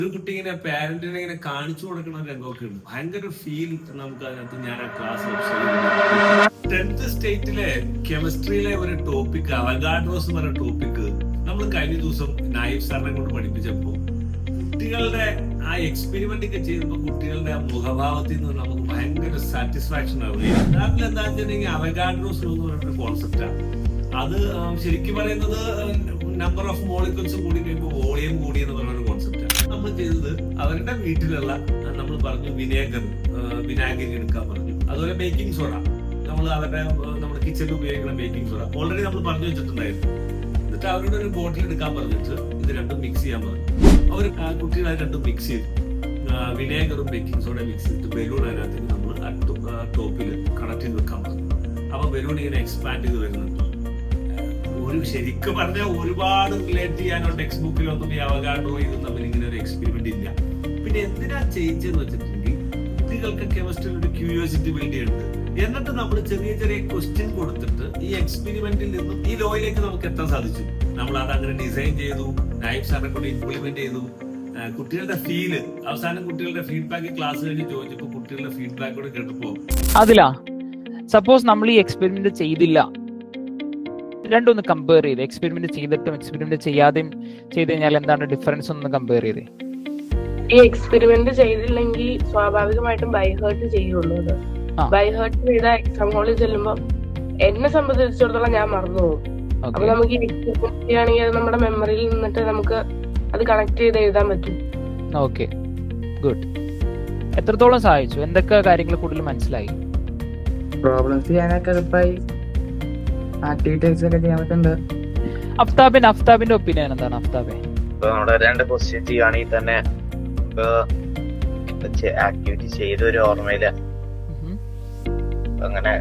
ഒരു കുട്ടി ഇങ്ങനെ പാരന്റിനെ ഇങ്ങനെ കാണിച്ചു കൊടുക്കുന്ന രംഗമൊക്കെ ഉണ്ട്. ഭയങ്കര ഫീൽ നമുക്ക് അതിനകത്ത് ഞാൻ ആ ക്ലാസ് 10th സ്റ്റേറ്റിലെ കെമിസ്ട്രിയിലെ ഒരു ടോപ്പിക് അവഗാഡ്രോസ് എന്ന് പറയുന്ന ടോപ്പിക് നമ്മൾ കഴിഞ്ഞ ദിവസം നായിഫ് സാറിനെ കൊണ്ട് പഠിപ്പിച്ചപ്പോൾ കുട്ടികളുടെ ആ എക്സ്പെരിമെന്റ് ഒക്കെ ചെയ്യുമ്പോൾ കുട്ടികളുടെ ആ മുഖഭാവത്തിൽ നിന്ന് നമുക്ക് ഭയങ്കര സാറ്റിസ്ഫാക്ഷൻ ആവുകയും അതിൽ എന്താ വെച്ചിട്ടുണ്ടെങ്കിൽ അവഗാഡ്രോസ് എന്ന് പറയുന്ന കോൺസെപ്റ്റാണ്. അത് ശരിക്കും പറയുന്നത് നമ്പർ ഓഫ് മോളിക്യൂൾസ് കൂടി കഴിയുമ്പോൾ വോളിയം കൂടി എന്ന് പറയുന്ന കോൺസെപ്റ്റാണ്. നമ്മൾ ചെയ്തത് അവരുടെ വീട്ടിലുള്ള നമ്മൾ പറഞ്ഞു വിനാഗിരി എടുക്കാൻ പറഞ്ഞു, അതുപോലെ ബേക്കിംഗ് സോഡ നമ്മൾ അവരുടെ നമ്മുടെ കിച്ചണിൽ ഉപയോഗിക്കുന്ന ബേക്കിംഗ് സോഡ ഓൾറെഡി നമ്മൾ പറഞ്ഞു വെച്ചിട്ടുണ്ടായിരുന്നു. എന്നിട്ട് അവരുടെ ഒരു ബോട്ടിൽ എടുക്കാൻ പറഞ്ഞിട്ട് ഇത് രണ്ടും മിക്സ് ചെയ്യാൻ പറഞ്ഞു. അവർ കുട്ടികൾ അത് രണ്ടും മിക്സ് ചെയ്തു, വിനേഗറും ബേക്കിംഗ് സോഡ മിക്സ് ചെയ്തിട്ട് ബലൂൺ അതിനകത്തേക്ക് നമ്മൾ ടോപ്പിൽ കണക്ട് ചെയ്ത് വെക്കാൻ പറഞ്ഞു. അപ്പൊ ബലൂൺ ഇങ്ങനെ എക്സ്പാൻഡ് ചെയ്ത് വരുന്നുണ്ട്. ഒരു ശരിക്കും പറഞ്ഞാൽ ഒരുപാട് റിലേറ്റ് ചെയ്യാനോ ടെക്സ്റ്റ് ബുക്കിലൊന്നും ഈ അവഗാഡ്രോ ഇതും തമ്മിൽ ഇങ്ങനെ ഒരു എക്സ്പെരിമെന്റ് ഇല്ല. പിന്നെ എന്തിനാ ചെയ്യിച്ചെന്ന് വെച്ചിട്ടുണ്ടെങ്കിൽ കുട്ടികൾക്ക് കെമിസ്ട്രിയിൽ ഒരു ക്യൂരിയോസിറ്റി ബിൽഡ് ചെയ്യുന്നുണ്ട്. എന്നിട്ട് നമ്മൾ ചെറിയ ചെറിയ ക്വസ്റ്റ്യൻ കൊടുത്തിട്ട് ഈ എക്സ്പെരിമെന്റിൽ നിന്നും ഈ ലോയിലേക്ക് നമുക്ക് എത്താൻ സാധിച്ചു. നമ്മൾ അത് അങ്ങനെ ഡിസൈൻ ചെയ്തു, നായിഫ് സാറിനെ കൊണ്ട് ഇംപ്ലിമെന്റ് ചെയ്തു. കുട്ടികളുടെ ഫീല് അവസാനം കുട്ടികളുടെ ഫീഡ്ബാക്ക് ക്ലാസ് കഴിഞ്ഞ് ചോദിച്ചപ്പോൾ കുട്ടികളുടെ ഫീഡ്ബാക്ക് കൂടെ കേട്ടപ്പോ അതിലാ സപ്പോസ് നമ്മൾ ഈ എക്സ്പെരിമെന്റ് ചെയ്തില്ല, രണ്ടൊന്ന് കമ്പയർ ചെയ്ത് എക്സ്പെരിമെന്റ് ചെയ്തിട്ടും എക്സ്പെരിമെന്റ് ചെയ്യാതെയും ചെയ്ത് കഴിഞ്ഞാൽ എന്താണ് ഡിഫറൻസ് ഒന്ന് കമ്പയർ ചെയ്തേ. ഈ എക്സ്പെരിമെന്റ് ചെയ്തില്ലെങ്കിൽ സ്വാഭാവികമായിട്ടും ബൈഹേർട്ട് ചെയ്യുള്ളൂ. ബൈഹേർട്ട് ചെയ്ത എക്സാം ഹോളിൽ ചെല്ലുമ്പോൾ എന്നെ സംബന്ധിച്ചിടത്തോളം ഞാൻ മറന്നു പോകും. അപ്പൊ നമുക്ക് ഈ എക്സ്പെരിമെന്റ് ചെയ്യുകയാണെങ്കിൽ അത് നമ്മുടെ മെമ്മറിയിൽ നിന്നിട്ട് നമുക്ക് അത് കണക്ട് ചെയ്ത് എഴുതാൻ പറ്റും. Okay, good. എത്രത്തോളം സഹായിച്ചു? എന്തൊക്കെ കാര്യങ്ങൾ കൂടുതൽ മനസ്സിലായി? പ്രോബ്ലംസ് ചെയ്യാനൊക്കെ എളുപ്പമായി, ആക്ടിവിറ്റീസ് ഒക്കെ ചെയ്യാൻ പറ്റുന്നുണ്ട്. അഫ്താബിന്റെ ഒപ്പീനിയൻ എന്താണ്? അഫ്താബെ, നമ്മുടെ രണ്ട് ക്വസ്റ്റ്യൻ ചെയ്യുകയാണെങ്കിൽ തന്നെ ആക്ടിവിറ്റി ചെയ്ത ഒരു ഓർമ്മയില്ല, അങ്ങനെ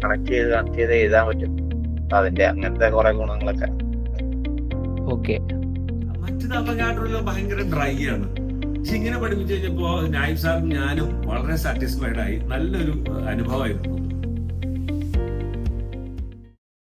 കണക്ട് ചെയ്ത് എഴുതാൻ പറ്റും. അതിന്റെ അങ്ങനത്തെ കുറെ ഗുണങ്ങളൊക്കെ. ഓക്കെ. മറ്റത് അവഗാഡ്രോയില് ഭയങ്കര ഡ്രൈ ആണ്. പക്ഷെ ഇങ്ങനെ പഠിപ്പിച്ചു കഴിഞ്ഞപ്പോ നായിഫ് സാറും ഞാനും വളരെ സാറ്റിസ്ഫൈഡ് ആയി. നല്ലൊരു അനുഭവമായിരുന്നു.